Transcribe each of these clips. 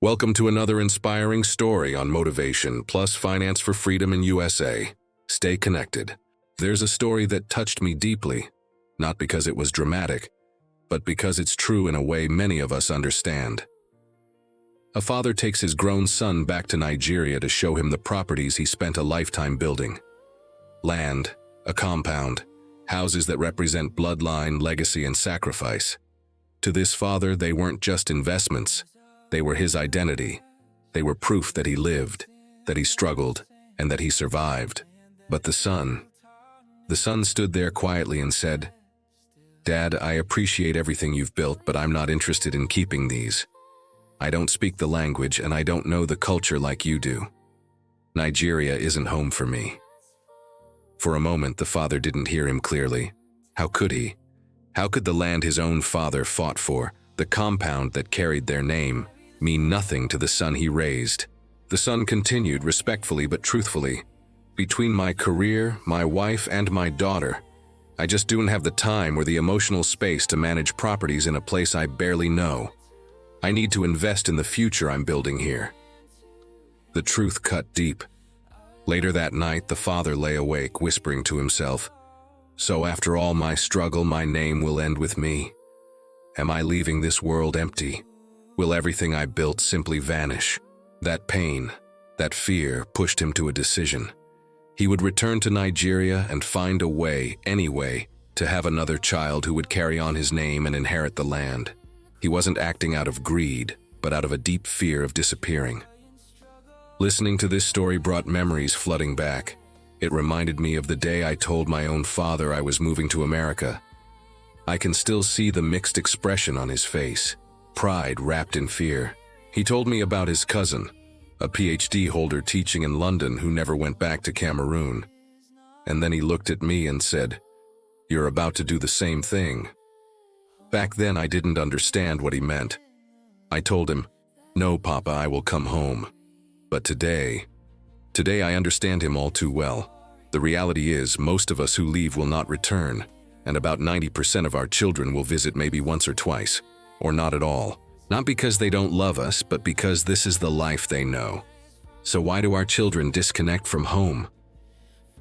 Welcome to another inspiring story on Motivation+Finance for Freedom in USA. Stay connected. There's a story that touched me deeply, not because it was dramatic, but because it's true in a way many of us understand. A father takes his grown son back to Nigeria to show him the properties he spent a lifetime building. Land, a compound, houses that represent bloodline, legacy, and sacrifice. To this father, they weren't just investments. They were his identity. They were proof that he lived, that he struggled, and that he survived. But the son stood there quietly and said, "Dad, I appreciate everything you've built, but I'm not interested in keeping these. I don't speak the language and I don't know the culture like you do. Nigeria isn't home for me." For a moment, the father didn't hear him clearly. How could he? How could the land his own father fought for, the compound that carried their name, mean nothing to the son he raised? The son continued respectfully but truthfully. "Between my career, my wife, and my daughter, I just don't have the time or the emotional space to manage properties in a place I barely know. I need to invest in the future I'm building here." The truth cut deep. Later that night, the father lay awake, whispering to himself, "So after all my struggle, my name will end with me. Am I leaving this world empty? Will everything I built simply vanish?" That pain, that fear pushed him to a decision. He would return to Nigeria and find a way, any way, to have another child who would carry on his name and inherit the land. He wasn't acting out of greed, but out of a deep fear of disappearing. Listening to this story brought memories flooding back. It reminded me of the day I told my own father I was moving to America. I can still see the mixed expression on his face, pride wrapped in fear. He told me about his cousin, a PhD holder teaching in London who never went back to Cameroon. And then he looked at me and said, "You're about to do the same thing." Back then I didn't understand what he meant. I told him, "No, Papa, I will come home." But today I understand him all too well. The reality is, most of us who leave will not return, and about 90% of our children will visit maybe once or twice, or not at all. Not because they don't love us, but because this is the life they know. So why do our children disconnect from home?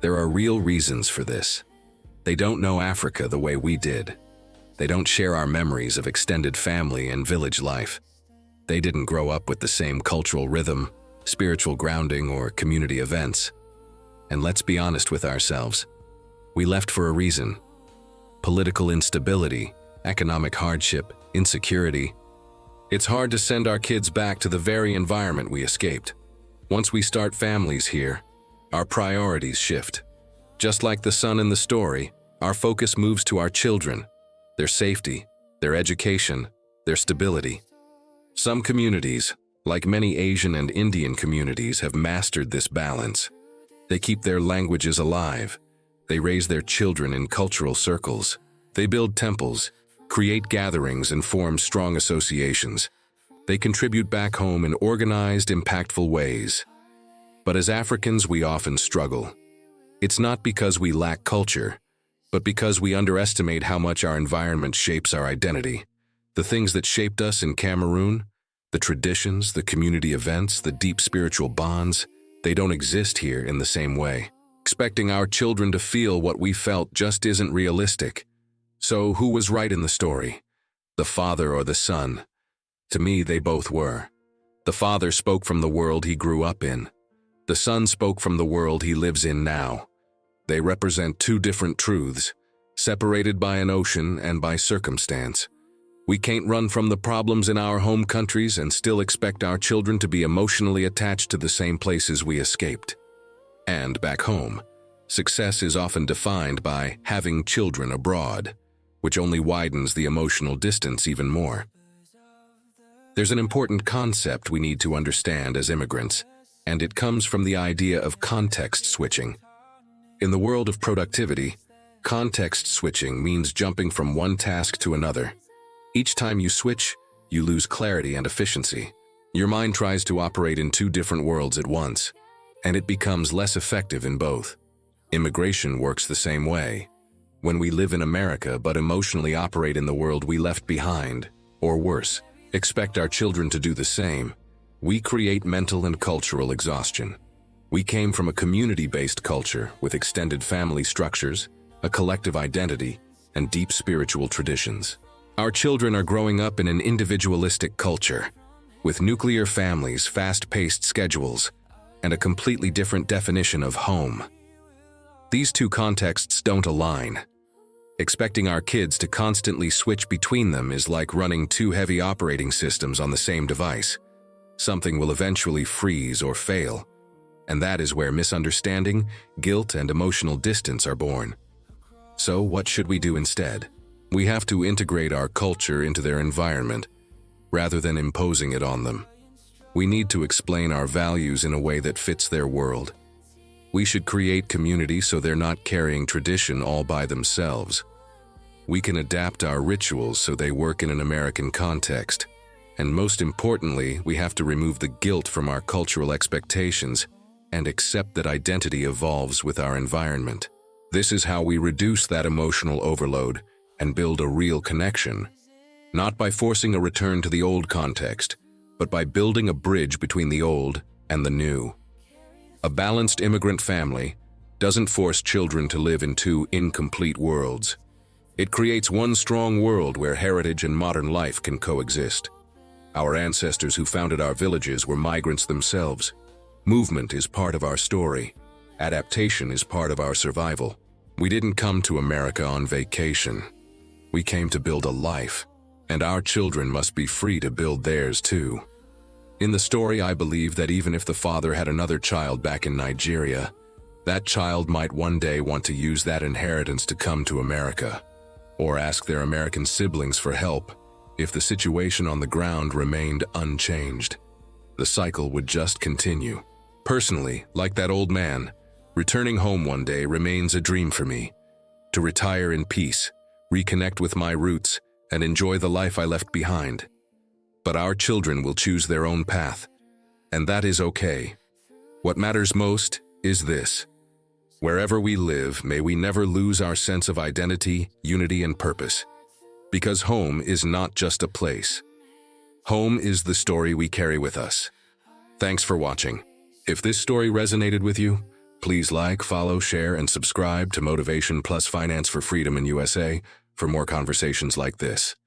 There are real reasons for this. They don't know Africa the way we did. They don't share our memories of extended family and village life. They didn't grow up with the same cultural rhythm, spiritual grounding, or community events. And let's be honest with ourselves. We left for a reason. Political instability, economic hardship, insecurity. It's hard to send our kids back to the very environment we escaped. Once we start families here, our priorities shift. Just like the son in the story, our focus moves to our children, their safety, their education, their stability. Some communities, like many Asian and Indian communities, have mastered this balance. They keep their languages alive. They raise their children in cultural circles. They build temples, create gatherings, and form strong associations. They contribute back home in organized, impactful ways. But as Africans, we often struggle. It's not because we lack culture, but because we underestimate how much our environment shapes our identity. The things that shaped us in Cameroon, the traditions, the community events, the deep spiritual bonds, they don't exist here in the same way. Expecting our children to feel what we felt just isn't realistic. So who was right in the story? The father or the son? To me, they both were. The father spoke from the world he grew up in. The son spoke from the world he lives in now. They represent two different truths, separated by an ocean and by circumstance. We can't run from the problems in our home countries and still expect our children to be emotionally attached to the same places we escaped. And back home, success is often defined by having children abroad, which only widens the emotional distance even more. There's an important concept we need to understand as immigrants, and it comes from the idea of context switching. In the world of productivity, context switching means jumping from one task to another. Each time you switch, you lose clarity and efficiency. Your mind tries to operate in two different worlds at once, and it becomes less effective in both. Immigration works the same way. When we live in America but emotionally operate in the world we left behind, or worse, expect our children to do the same, We create mental and cultural exhaustion. We came from a community-based culture with extended family structures, a collective identity, and deep spiritual traditions. Our children are growing up in an individualistic culture, with nuclear families, fast-paced schedules, and a completely different definition of home. These two contexts don't align. Expecting our kids to constantly switch between them is like running two heavy operating systems on the same device. Something will eventually freeze or fail, and that is where misunderstanding, guilt, and emotional distance are born. So what should we do instead? We have to integrate our culture into their environment, rather than imposing it on them. We need to explain our values in a way that fits their world. We should create community so they're not carrying tradition all by themselves. We can adapt our rituals so they work in an American context. And most importantly, we have to remove the guilt from our cultural expectations and accept that identity evolves with our environment. This is how we reduce that emotional overload and build a real connection, not by forcing a return to the old context, but by building a bridge between the old and the new. A balanced immigrant family doesn't force children to live in two incomplete worlds. It creates one strong world where heritage and modern life can coexist. Our ancestors who founded our villages were migrants themselves. Movement is part of our story. Adaptation is part of our survival. We didn't come to America on vacation. We came to build a life, and our children must be free to build theirs too. In the story, I believe that even if the father had another child back in Nigeria, that child might one day want to use that inheritance to come to America, or ask their American siblings for help if the situation on the ground remained unchanged. The cycle would just continue. Personally, like that old man, returning home one day remains a dream for me. To retire in peace, reconnect with my roots, and enjoy the life I left behind. But our children will choose their own path, and that is okay. What matters most is this: wherever we live, may we never lose our sense of identity, unity, and purpose. Because home is not just a place. Home is the story we carry with us. Thanks for watching. If this story resonated with you, please like, follow, share, and subscribe to Motivation+ Finance for Freedom in USA for more conversations like this.